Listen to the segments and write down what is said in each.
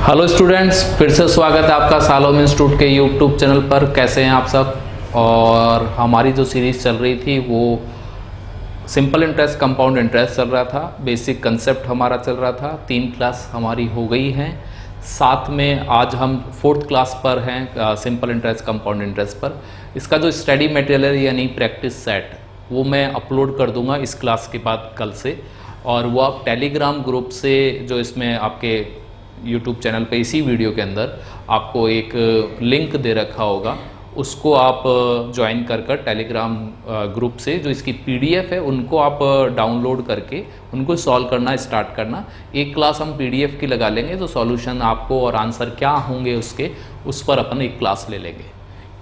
Hello students, फिर से स्वागत है आपका सालोम इंस्टीट्यूट के यूट्यूब चैनल पर। कैसे हैं आप सब। और हमारी जो सीरीज़ चल रही थी वो सिंपल इंटरेस्ट, कंपाउंड इंटरेस्ट चल रहा था। बेसिक कंसेप्ट हमारा चल रहा था। 3 क्लास हमारी हो गई हैं। साथ में आज हम 4th क्लास पर हैं, सिंपल इंटरेस्ट, कंपाउंड इंटरेस्ट पर। इसका जो स्टडी मटेरियल यानी प्रैक्टिस सेट वो मैं अपलोड कर दूंगा इस क्लास के बाद कल से। और वो आप टेलीग्राम ग्रुप से, जो इसमें आपके यूट्यूब चैनल पे इसी वीडियो के अंदर आपको एक लिंक दे रखा होगा, उसको आप ज्वाइन कर टेलीग्राम ग्रुप से जो इसकी पीडीएफ है उनको आप डाउनलोड करके उनको सॉल्व करना स्टार्ट करना। एक क्लास हम पीडीएफ की लगा लेंगे तो सॉल्यूशन आपको और आंसर क्या होंगे उसके, उस पर अपन एक क्लास ले लेंगे।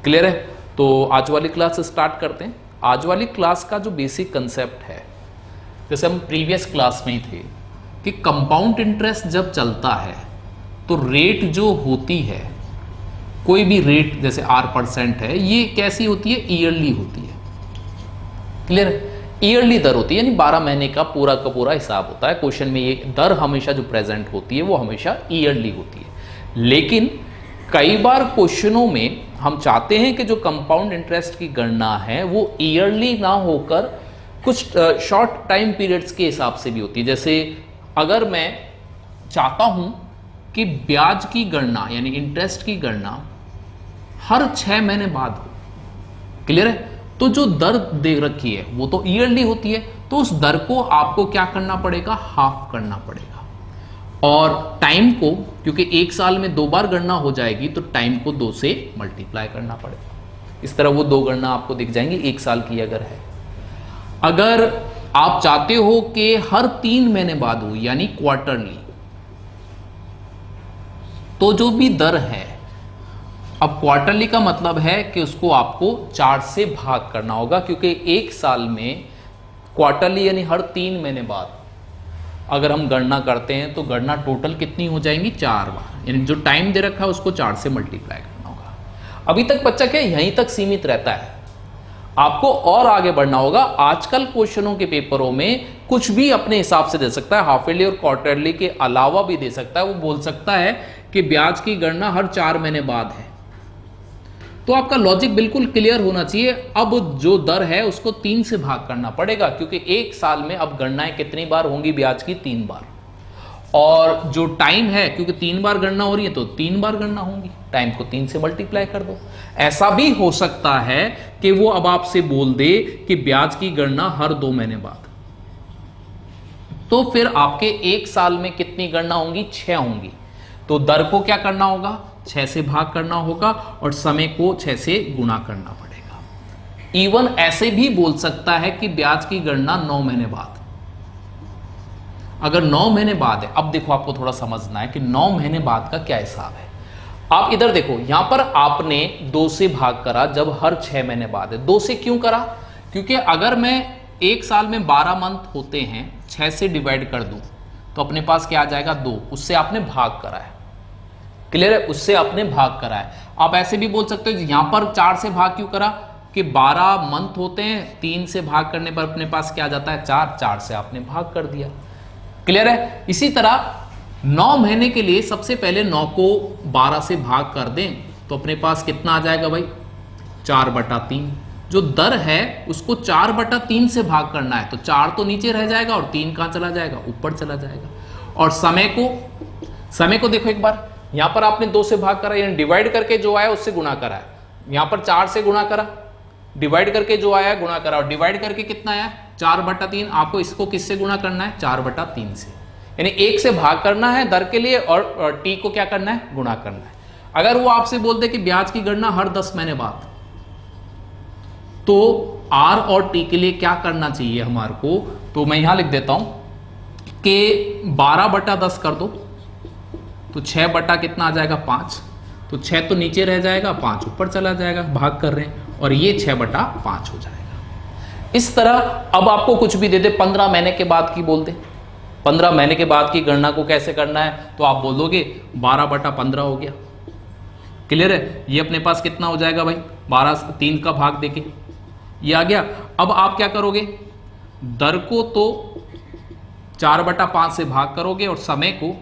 क्लियर है। तो आज वाली क्लास स्टार्ट करते हैं। आज वाली क्लास का जो बेसिक कंसेप्ट है, जैसे हम प्रीवियस क्लास में ही थे कि कंपाउंड इंटरेस्ट जब चलता है तो रेट जो होती है, कोई भी रेट जैसे R% है, ये कैसी होती है, ईयरली होती है। क्लियर। ईयरली दर होती है, यानी 12 महीने का पूरा हिसाब होता है। क्वेश्चन में ये दर हमेशा जो प्रेजेंट होती है वो हमेशा ईयरली होती है। लेकिन कई बार क्वेश्चनों में हम चाहते हैं कि जो कंपाउंड इंटरेस्ट की गणना है वो ईयरली ना होकर कुछ शॉर्ट टाइम पीरियड्स के हिसाब से भी होती है। जैसे अगर मैं चाहता हूं कि ब्याज की गणना यानी इंटरेस्ट की गणना हर 6 महीने बाद हो, क्लियर है, तो जो दर दे रखी है वो तो ईयरली होती है, तो उस दर को आपको क्या करना पड़ेगा, हाफ करना पड़ेगा। और टाइम को, क्योंकि 1 साल में 2 बार गणना हो जाएगी, तो टाइम को 2 से मल्टीप्लाई करना पड़ेगा। इस तरह वो 2 गणना आपको दिख जाएंगी 1 साल की अगर है। अगर आप चाहते हो कि हर 3 महीने बाद हो यानी क्वार्टरली, तो जो भी दर है, अब क्वार्टरली का मतलब है कि उसको आपको 4 से भाग करना होगा, क्योंकि 1 साल में क्वार्टरली यानी हर 3 महीने बाद अगर हम गणना करते हैं तो गणना टोटल कितनी हो जाएंगी, 4 बार, यानी जो टाइम दे रखा है उसको 4 से मल्टीप्लाई करना होगा। अभी तक बच्चा क्या यहीं तक सीमित रहता है, आपको और आगे बढ़ना होगा। आजकल क्वेश्चनों के पेपरों में कुछ भी अपने हिसाब से दे सकता है, हाफ ईयरली और क्वार्टरली के अलावा भी दे सकता है। वो बोल सकता है कि ब्याज की गणना हर 4 महीने बाद है, तो आपका लॉजिक बिल्कुल क्लियर होना चाहिए। अब जो दर है उसको 3 से भाग करना पड़ेगा, क्योंकि 1 साल में अब गणनाएं कितनी बार होंगी ब्याज की, 3 बार। और जो टाइम है, क्योंकि 3 बार गणना हो रही है तो 3 बार गणना होंगी, टाइम को 3 से मल्टीप्लाई कर दो। ऐसा भी हो सकता है कि वो अब आपसे बोल दे कि ब्याज की गणना हर 2 महीने बाद, तो फिर आपके 1 साल में कितनी गणना होंगी, 6 होंगी। तो दर को क्या करना होगा, 6 से भाग करना होगा और समय को 6 से गुणा करना पड़ेगा। इवन ऐसे भी बोल सकता है कि ब्याज की गणना 9 महीने बाद, अगर 9 महीने बाद है। अब देखो, आपको थोड़ा समझना है कि 9 महीने बाद का क्या हिसाब है। आप इधर देखो, यहां पर आपने 2 से भाग करा जब हर 6 महीने बाद है। 2 से क्यों करा, क्योंकि अगर मैं 1 साल में 12 मंथ होते हैं, 6 से डिवाइड कर दूं तो अपने पास क्या आ जाएगा, 2। उससे आपने भाग करा है। क्लियर है, उससे आपने भाग करा है। आप ऐसे भी बोल सकते हो, यहां पर 4 से भाग क्यों करा, कि 12 मंथ होते हैं, 3 से भाग करने पर अपने पास क्या आ जाता है, 4 से आपने भाग कर दिया। क्लियर है। इसी तरह 9 महीने के लिए सबसे पहले 9 को 12 से भाग कर दें तो अपने पास कितना आ जाएगा भाई, 4/3। जो दर है उसको 4/3 से भाग करना है, तो 4 तो नीचे रह जाएगा और 3 कहां चला जाएगा, ऊपर चला जाएगा। और समय को देखो एक बार, यहां पर आपने 2 से भाग करा यानी डिवाइड करके जो आया उससे गुणा करा है। यहां पर 4 से गुणा करा, डिवाइड करके जो आया गुणा करा, और डिवाइड करके कितना आया, 4/3। आपको इसको किससे गुणा करना है, 4/3 से, यानी 1 से भाग करना है दर के लिए और टी को क्या करना है, गुणा करना है। अगर वो आपसे बोल दे कि ब्याज की गणना हर 10 महीने बाद, तो आर और टी के लिए क्या करना चाहिए हमारे को, तो मैं यहां लिख देता हूं कि 12/10 कर दो, तो 6 कितना आ जाएगा, 5। तो 6 तो नीचे रह जाएगा, 5 ऊपर चला जाएगा, भाग कर रहे हैं, और ये 6/5 हो जाएगा। इस तरह अब आपको कुछ भी दे दे, 15 महीने के बाद की बोल दे, 15 महीने के बाद की गणना को कैसे करना है, तो आप बोलोगे 12/15 हो गया। क्लियर है। ये अपने पास कितना हो जाएगा भाई, 12 3 का भाग देके ये आ गया। अब आप क्या करोगे, दर को तो 4/5 से भाग करोगे और समय को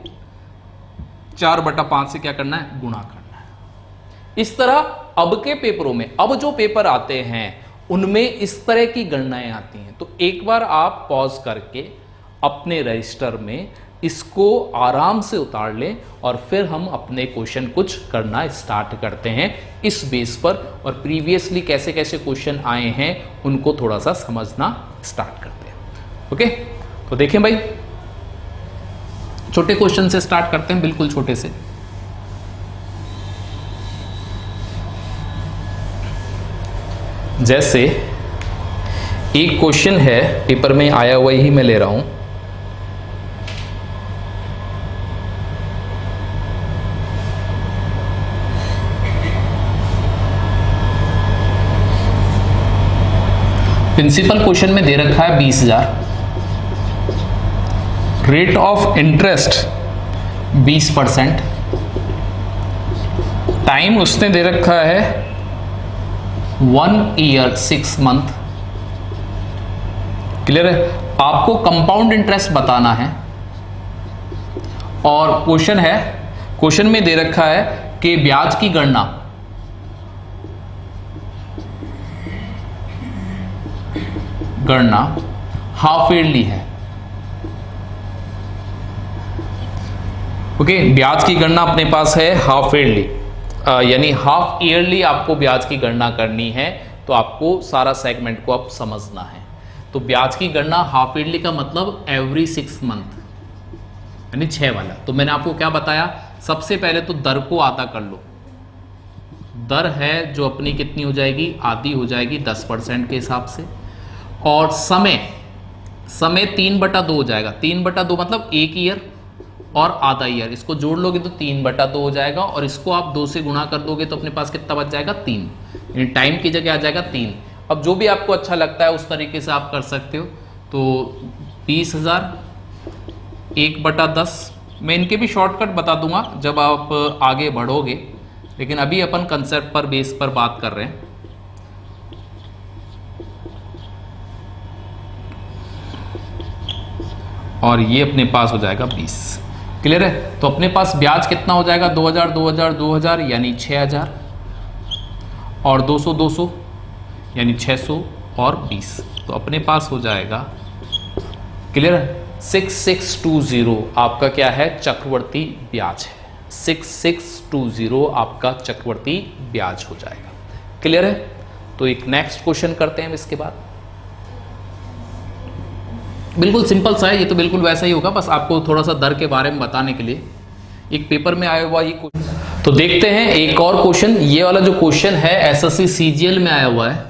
4/5 से क्या करना है, गुणा करना है। इस तरह अब के पेपरों में, अब जो पेपर आते हैं उनमें इस तरह की गणनाएं आती हैं। तो एक बार आप पॉज करके अपने रजिस्टर में इसको आराम से उतार लें और फिर हम अपने क्वेश्चन कुछ करना स्टार्ट करते हैं इस बेस पर, और प्रीवियसली कैसे कैसे क्वेश्चन आए हैं उनको थोड़ा सा समझना स्टार्ट करते हैं। ओके, तो देखें भाई, छोटे क्वेश्चन से स्टार्ट करते हैं, बिल्कुल छोटे से। जैसे एक क्वेश्चन है पेपर में आया हुआ, ही मैं ले रहा हूं। प्रिंसिपल क्वेश्चन में दे रखा है 20,000, रेट ऑफ इंटरेस्ट 20%, टाइम उसने दे रखा है 1 ईयर 6 मंथ। क्लियर है? आपको कंपाउंड इंटरेस्ट बताना है और क्वेश्चन है, क्वेश्चन में दे रखा है कि ब्याज की गणना हाफ ईयरली है। ओके, ब्याज की गणना अपने पास है हाफ ईयरली, यानी हाफ ईयरली आपको ब्याज की गणना करनी है। तो आपको सारा सेगमेंट को अब समझना है। तो ब्याज की गणना हाफ ईयरली का मतलब एवरी 6 मंथ, यानी 6 वाला। तो मैंने आपको क्या बताया, सबसे पहले तो दर को आधा कर लो। दर है जो अपनी कितनी हो जाएगी, आधी हो जाएगी 10% के हिसाब से। और समय 3/2 हो जाएगा। 3/2 मतलब 1 ईयर और आधा ईयर, इसको जोड़ लोगे तो 3/2 हो जाएगा, और इसको आप 2 से गुणा कर दोगे तो अपने पास कितना बच जाएगा, 3, यानी टाइम की जगह आ जाएगा 3। अब जो भी आपको अच्छा लगता है उस तरीके से आप कर सकते हो। तो 20,000 1/10, मैं इनके भी शॉर्टकट बता दूंगा जब आप आगे बढ़ोगे, लेकिन अभी अपन कंसेप्ट पर बेस पर बात कर रहे हैं। और ये अपने पास हो जाएगा 20। क्लियर है? तो अपने पास ब्याज कितना हो जाएगा, 2000 2000 2000 यानी 6000, और 200 200 यानी 600 और 20, तो अपने पास हो जाएगा, क्लियर है, 6620 आपका क्या है, चक्रवर्ती ब्याज है। 6620 आपका चक्रवर्ती ब्याज हो जाएगा। क्लियर है? तो एक नेक्स्ट क्वेश्चन करते हैं इसके बाद। बिल्कुल सिंपल सा है, ये तो बिल्कुल वैसा ही होगा, बस आपको थोड़ा सा दर के बारे में बताने के लिए। एक पेपर में आया हुआ ये क्वेश्चन, तो देखते हैं एक और क्वेश्चन। ये वाला जो क्वेश्चन है एसएससी सीजीएल में आया हुआ है,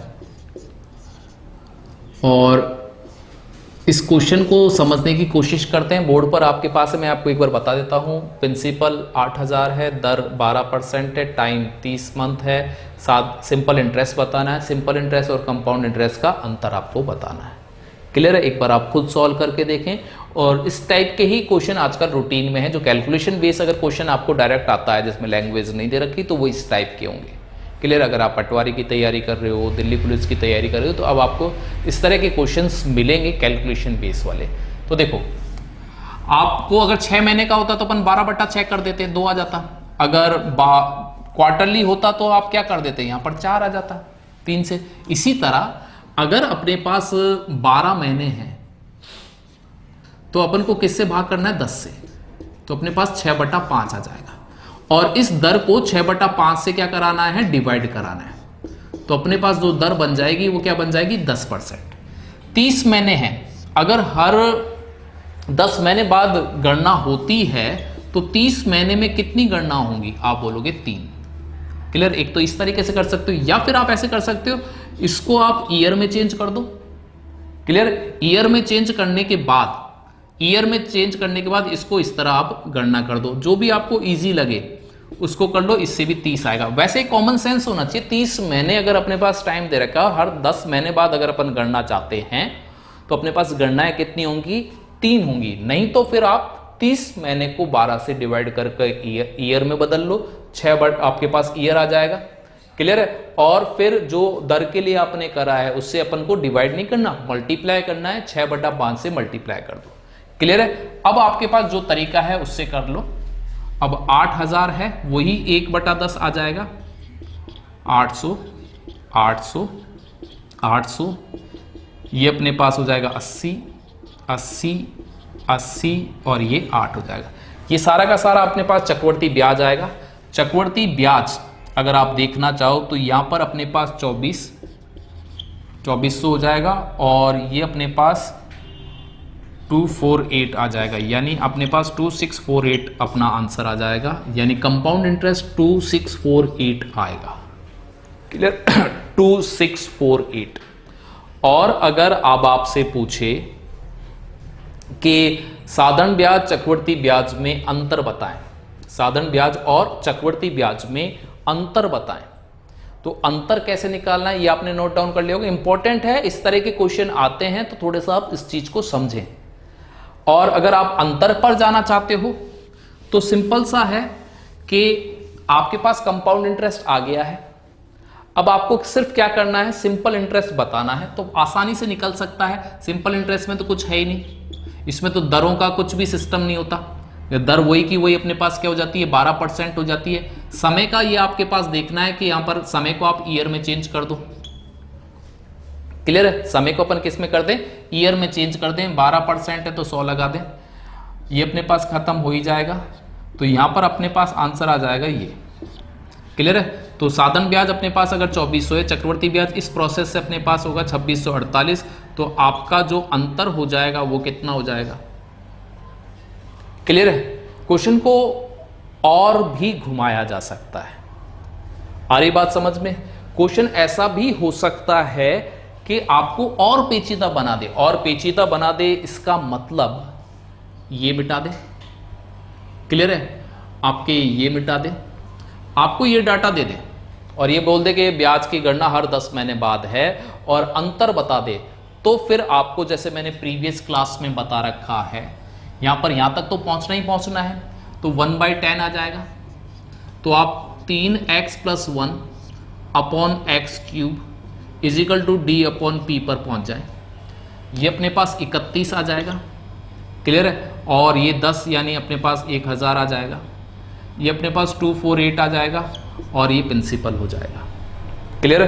और इस क्वेश्चन को समझने की कोशिश करते हैं। बोर्ड पर आपके पास है, मैं आपको एक बार बता देता हूं। प्रिंसिपल 8000 है, दर 12% है, टाइम 30 मंथ है, साथ सिंपल इंटरेस्ट बताना है। सिंपल इंटरेस्ट और कंपाउंड इंटरेस्ट का अंतर आपको बताना है। क्लियर है? एक बार आप खुद सॉल्व करके देखें। और इस टाइप के ही क्वेश्चन आजकल रूटीन में है, जो कैलकुलेशन बेस अगर क्वेश्चन आपको डायरेक्ट आता है जिसमें लैंग्वेज नहीं दे रखी, तो वो इस टाइप के होंगे। क्लियर? अगर आप पटवारी की तैयारी कर रहे हो, दिल्ली पुलिस की तैयारी कर रहे हो, तो अब आपको इस तरह के क्वेश्चंस मिलेंगे कैलकुलेशन बेस वाले। तो देखो, आपको अगर 6 महीने का होता तो अपन 12/6 कर देते, 2 आ जाता। अगर क्वार्टरली होता तो आप क्या कर देते, यहाँ पर 4 आ जाता 3 से। इसी तरह अगर अपने पास 12 महीने हैं तो अपन को किससे भाग करना है, 10 से, तो अपने पास 6/5 आ जाएगा। और इस दर को 6/5 से क्या कराना है, डिवाइड कराना है। तो अपने पास जो दर बन जाएगी वो क्या बन जाएगी, 10%। 30 महीने हैं, अगर हर 10 महीने बाद गणना होती है तो 30 महीने में कितनी गणना होंगी, आप बोलोगे 3। क्लियर? एक तो इस तरीके से कर सकते हो, या फिर आप ऐसे कर सकते हो, इसको आप ईयर में चेंज कर दो। क्लियर? ईयर में चेंज करने के बाद इसको इस तरह आप गणना कर दो, जो भी आपको इजी लगे उसको कर लो, इससे भी 30 आएगा। वैसे कॉमन सेंस होना चाहिए, 30 महीने अगर अपने पास टाइम दे रखा है, हर 10 महीने बाद अगर अपन गणना चाहते हैं तो अपने पास गणनाएं कितनी होंगी, 3 होंगी। नहीं तो फिर आप 30 महीने को 12 से डिवाइड करके ईयर में बदल लो, 6 आपके पास ईयर आ जाएगा। क्लियर है? और फिर जो दर के लिए आपने करा है उससे अपन को डिवाइड नहीं करना, मल्टीप्लाई करना है, 6/5 से मल्टीप्लाई कर दो। क्लियर है? अब आपके पास जो तरीका है उससे कर लो। अब 8000 है, वही 1/10 आ जाएगा, 800, 800, 800, ये अपने पास हो जाएगा 80, 80, 80 और ये 8 हो जाएगा। ये सारा का सारा अपने पास चक्रवर्ती ब्याज आएगा। चक्रवर्ती ब्याज अगर आप देखना चाहो तो यहाँ पर अपने पास 2400 हो जाएगा और ये अपने पास 248 आ जाएगा, यानी अपने पास 2648 अपना आंसर आ जाएगा, यानी कंपाउंड इंटरेस्ट 2648 आएगा। क्लियर? 2648। और अगर अब आपसे पूछे कि साधारण ब्याज चक्रवर्ती ब्याज में अंतर बताएं, साधारण ब्याज और चक्रवर्ती ब्याज में अंतर बताएं, तो अंतर कैसे निकालना है ये आपने नोट डाउन कर लिया होगा। इंपॉर्टेंट है, इस तरह के क्वेश्चन आते हैं तो थोड़े सा आप इस चीज को समझें। और अगर आप अंतर पर जाना चाहते हो तो सिंपल सा है कि आपके पास कंपाउंड इंटरेस्ट आ गया है, अब आपको सिर्फ क्या करना है, सिंपल इंटरेस्ट बताना है, तो आसानी से निकल सकता है। सिंपल इंटरेस्ट में तो कुछ है ही नहीं, इसमें तो दरों का कुछ भी सिस्टम नहीं होता, दर वही की वही अपने पास क्या हो जाती है, 12% हो जाती है। समय का ये आपके पास देखना है कि यहां पर समय को आप ईयर में चेंज कर दो। क्लियर है? समय को अपन किस में कर दें, ईयर में चेंज कर दें। 12% है तो 100 लगा दें, ये अपने पास खत्म हो ही जाएगा। तो यहां पर अपने पास आंसर आ जाएगा ये। क्लियर है? तो साधन ब्याज अपने पास अगर 2400 है, चक्रवर्ती ब्याज इस प्रोसेस से अपने पास होगा 2648, तो आपका जो अंतर हो जाएगा वो कितना हो जाएगा। क्लियर है? क्वेश्चन को और भी घुमाया जा सकता है। आ रही बात समझ में? क्वेश्चन ऐसा भी हो सकता है कि आपको और पेचीदा बना दे, और पेचीदा बना दे इसका मतलब ये मिटा दे। क्लियर है? आपके ये मिटा दे, आपको ये डाटा दे दे और ये बोल दे कि ब्याज की गणना हर 10 महीने बाद है और अंतर बता दे, तो फिर आपको जैसे मैंने प्रीवियस क्लास में बता रखा है, यहां पर यहां तक तो पहुंचना ही पहुंचना है, तो 1/10 आ जाएगा। तो आप 3x + 1 upon x³ is equal to d/p पर पहुंच जाए। ये अपने पास 31 आ जाएगा। क्लियर है? और ये 10 यानी अपने पास 1000 आ जाएगा। ये अपने पास 248 आ जाएगा और ये प्रिंसिपल हो जाएगा। क्लियर है?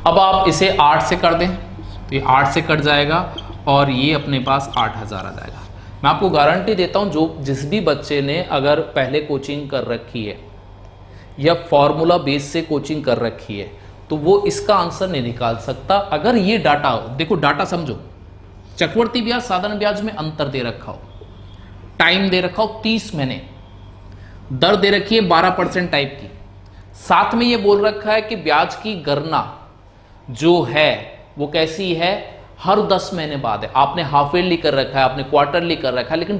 अब आप इसे 8 से कर दें तो ये 8 से कट जाएगा और ये अपने पास 8000 आ जाएगा। मैं आपको गारंटी देता हूं, जो जिस भी बच्चे ने अगर पहले कोचिंग कर रखी है या फॉर्मूला बेस से कोचिंग कर रखी है तो वो इसका आंसर नहीं निकाल सकता। अगर ये डाटा, देखो डाटा समझो, चक्रवर्ती ब्याज साधारण ब्याज में अंतर दे रखा हो, टाइम दे रखा हो 30 महीने, दर दे रखी है 12% टाइप की, साथ में ये बोल रखा है कि ब्याज की गणना जो है वो कैसी है, हर 10 महीने बाद है। आपने हाफ ईयरली कर रखा है, आपने क्वार्टरली कर रखा है, लेकिन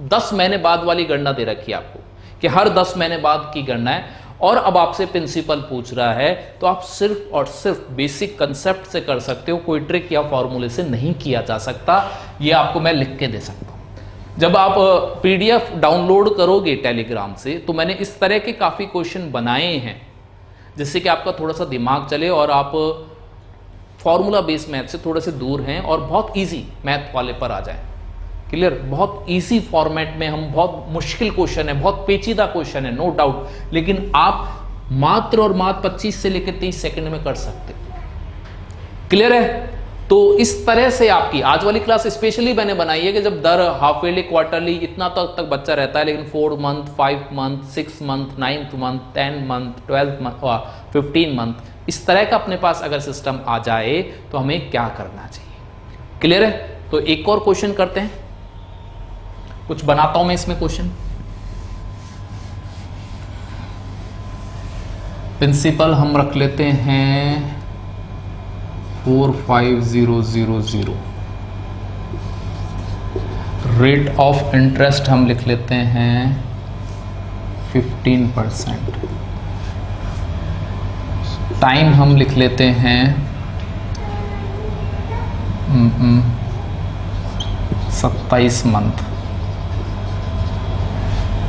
10 महीने बाद वाली गणना दे रखी है आपको कि हर 10 महीने बाद की गणना है। और अब आपसे प्रिंसिपल पूछ रहा है तो आप सिर्फ और सिर्फ बेसिक कंसेप्ट से कर सकते हो, कोई ट्रिक या फॉर्मूले से नहीं किया जा सकता। ये आपको मैं लिख के दे सकता हूं। जब आप PDF डाउनलोड करोगे टेलीग्राम से तो मैंने इस तरह के काफ़ी क्वेश्चन बनाए हैं जिससे कि आपका थोड़ा सा दिमाग चले और आप फॉर्मूला बेस्ड मैथ से थोड़े से दूर हैं और बहुत इजी मैथ वाले पर आ जाएं। क्लियर? बहुत इजी फॉर्मेट में हम, बहुत मुश्किल क्वेश्चन है, बहुत पेचीदा क्वेश्चन है, नो डाउट, लेकिन आप मात्र और मात्र 25 से लेकर 30 सेकंड में कर सकते। क्लियर है? तो इस तरह से आपकी आज वाली क्लास स्पेशली मैंने बनाई है कि जब दर हाफ ईयरली, क्वार्टरली इतना तक बच्चा रहता है, लेकिन 4 month, 5 month, 6 month, 9th month, 10 month, 12 month, 15 month, इस तरह का अपने पास अगर सिस्टम आ जाए तो हमें क्या करना चाहिए। क्लियर है? तो एक और क्वेश्चन करते हैं, कुछ बनाता हूं मैं इसमें क्वेश्चन। प्रिंसिपल हम रख लेते हैं 45000। रेट ऑफ इंटरेस्ट हम लिख लेते हैं 15%। टाइम हम लिख लेते हैं 27 मंथ।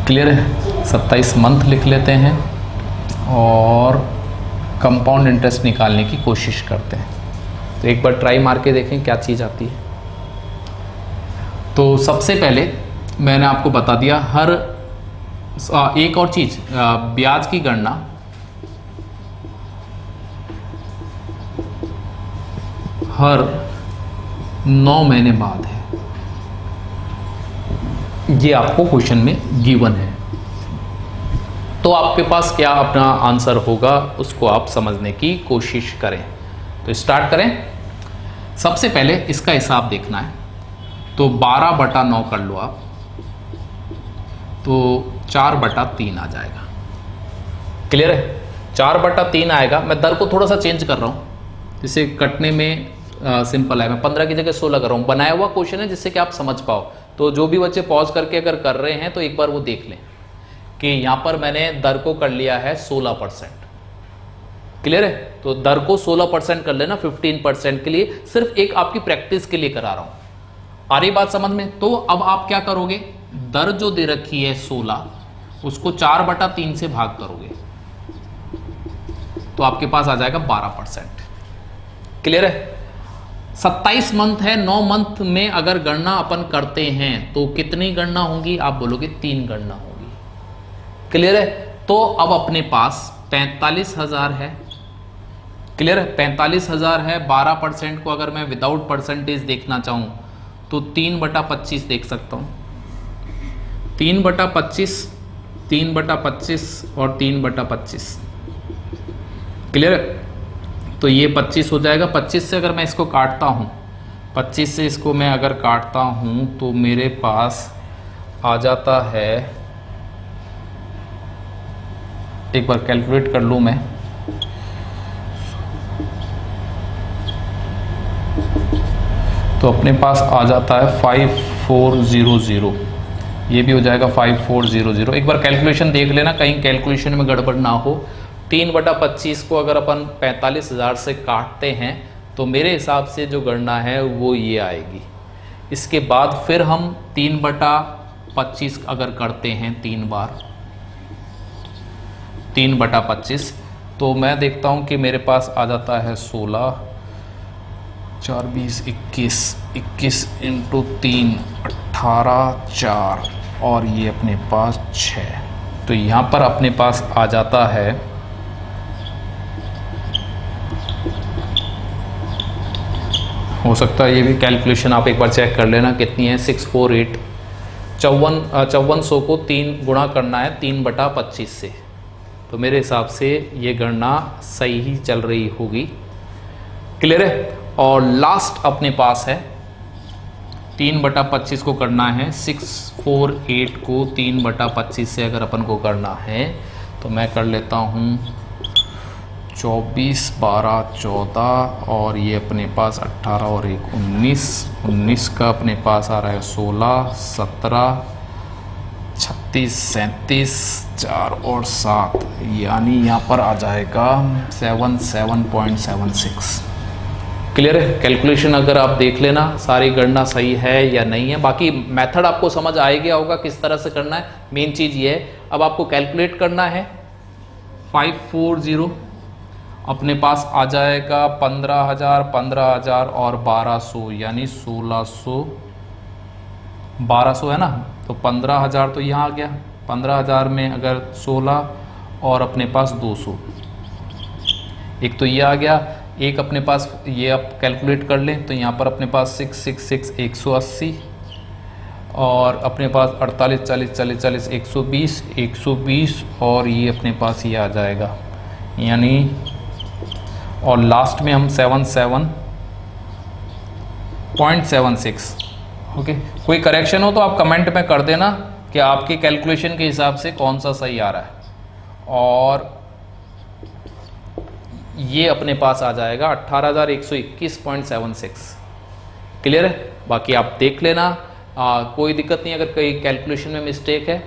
क्लियर है? 27 मंथ लिख लेते हैं और कंपाउंड इंटरेस्ट निकालने की कोशिश करते हैं। तो एक बार ट्राई मार के देखें क्या चीज़ आती है। तो सबसे पहले मैंने आपको बता दिया, हर एक और चीज, ब्याज की गणना हर 9 महीने बाद है, ये आपको क्वेश्चन में गिवन है। तो आपके पास क्या अपना आंसर होगा उसको आप समझने की कोशिश करें। तो स्टार्ट करें। सबसे पहले इसका हिसाब देखना है, तो 12/9 कर लो आप, तो 4/3 आ जाएगा। क्लियर है? 4/3 आएगा। मैं दर को थोड़ा सा चेंज कर रहा हूँ जिससे कटने में सिंपल है। मैं 15 की जगह 16 कर रहा हूँ। बनाया हुआ क्वेश्चन है जिससे कि आप समझ पाओ। तो जो भी बच्चे पॉज करके अगर कर रहे हैं तो एक बार वो देख लें कि यहाँ पर मैंने दर को कर लिया है 16%। क्लियर है? तो दर को 16% कर लेना 15% के लिए, सिर्फ एक आपकी प्रैक्टिस के लिए करा रहा हूँ। आ रही बात समझ में? तो अब आप क्या करोगे, दर जो दे रखी है 16, उसको 4/3 से भाग करोगे तो आपके पास आ जाएगा 12%। क्लियर है? 27 मंथ है, 9 मंथ में अगर गणना अपन करते हैं तो कितनी गणना होंगी? आप बोलोगे 3 गणना होगी। क्लियर है? तो अब अपने पास 45,000 है। क्लियर है? 45,000 है। 12% को अगर मैं विदाउट परसेंटेज देखना चाहूं तो 3/25 देख सकता हूं। 3/25, 3/25 और 3/25। क्लियर है? तो ये 25 हो जाएगा। 25 से अगर मैं इसको काटता हूँ, 25 से इसको मैं अगर काटता हूँ तो मेरे पास आ जाता है, एक बार कैलकुलेट कर लूँ मैं, तो अपने पास आ जाता है 5400। ये भी हो जाएगा 5400। एक बार कैलकुलेशन देख लेना, कहीं कैलकुलेशन में गड़बड़ ना हो। 3/25 को अगर अपन 45,000 से काटते हैं तो मेरे हिसाब से जो गणना है वो ये आएगी। इसके बाद फिर हम 3/25 अगर करते हैं 3 बार 3/25, तो मैं देखता हूँ कि मेरे पास आ जाता है 16, 4 20 21, 21 × 3 18, 4 और ये अपने पास 6। तो यहाँ पर अपने पास आ जाता है हो सकता है ये भी कैलकुलेशन आप एक बार चेक कर लेना कितनी है। 648, 5400 को 3 गुणा करना है 3/25 से। तो मेरे हिसाब से ये गणना सही ही चल रही होगी। क्लियर है? और लास्ट अपने पास है 3/25 को करना है 648 को 3/25 से अगर अपन को करना है तो मैं कर लेता हूँ 24, 12, 14 और ये अपने पास 18 और 1 19, 19 का अपने पास आ रहा है 16, 17, 36, 37, 4 और 7, यानी यहाँ पर आ जाएगा 77.76। क्लियर है? कैलकुलेशन अगर आप देख लेना सारी गणना सही है या नहीं है। बाकी मेथड आपको समझ आ गया होगा किस तरह से करना है। मेन चीज़ ये है, अब आपको कैलकुलेट करना है। 540 अपने पास आ जाएगा 15,000, 15,000 और 1200, यानी 1600, 1200 है ना। तो 15,000 तो यहाँ आ गया। 15,000 में अगर 16 और अपने पास 200, एक तो ये आ गया। एक अपने पास ये आप कैलकुलेट कर लें तो यहाँ पर अपने पास 666 180 और अपने पास 48 40 40 40 120 120 और ये अपने पास ये आ जाएगा, यानी और लास्ट में हम 77.76। ओके, कोई करेक्शन हो तो आप कमेंट में कर देना कि आपके कैलकुलेशन के हिसाब से कौन सा सही आ रहा है। और ये अपने पास आ जाएगा 18,121.76। क्लियर है? बाकी आप देख लेना, कोई दिक्कत नहीं। अगर कोई कैलकुलेशन में मिस्टेक है,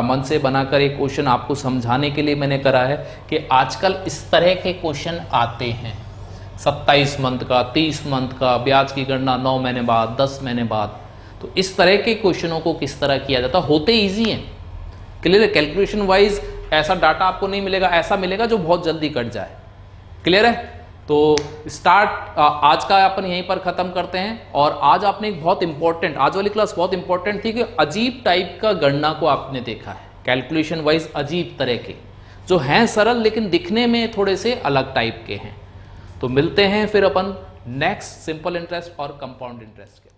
मन से बनाकर एक क्वेश्चन आपको समझाने के लिए मैंने करा है कि आजकल इस तरह के क्वेश्चन आते हैं। 27 मंथ का, 30 मंथ का, ब्याज की गणना 9 महीने बाद, 10 महीने बाद। तो इस तरह के क्वेश्चनों को किस तरह किया जाता, होते ईजी हैं। क्लियर है? कैलकुलेशन वाइज ऐसा डाटा आपको नहीं मिलेगा, ऐसा मिलेगा जो बहुत जल्दी कट जाए। क्लियर है? तो स्टार्ट आज का अपन यहीं पर ख़त्म करते हैं। और आज आपने एक बहुत इंपॉर्टेंट, आज वाली क्लास बहुत इंपॉर्टेंट थी कि अजीब टाइप का गणना को आपने देखा है। कैलकुलेशन वाइज अजीब तरह के, जो हैं सरल लेकिन दिखने में थोड़े से अलग टाइप के हैं। तो मिलते हैं फिर अपन नेक्स्ट सिंपल इंटरेस्ट और कंपाउंड इंटरेस्ट के।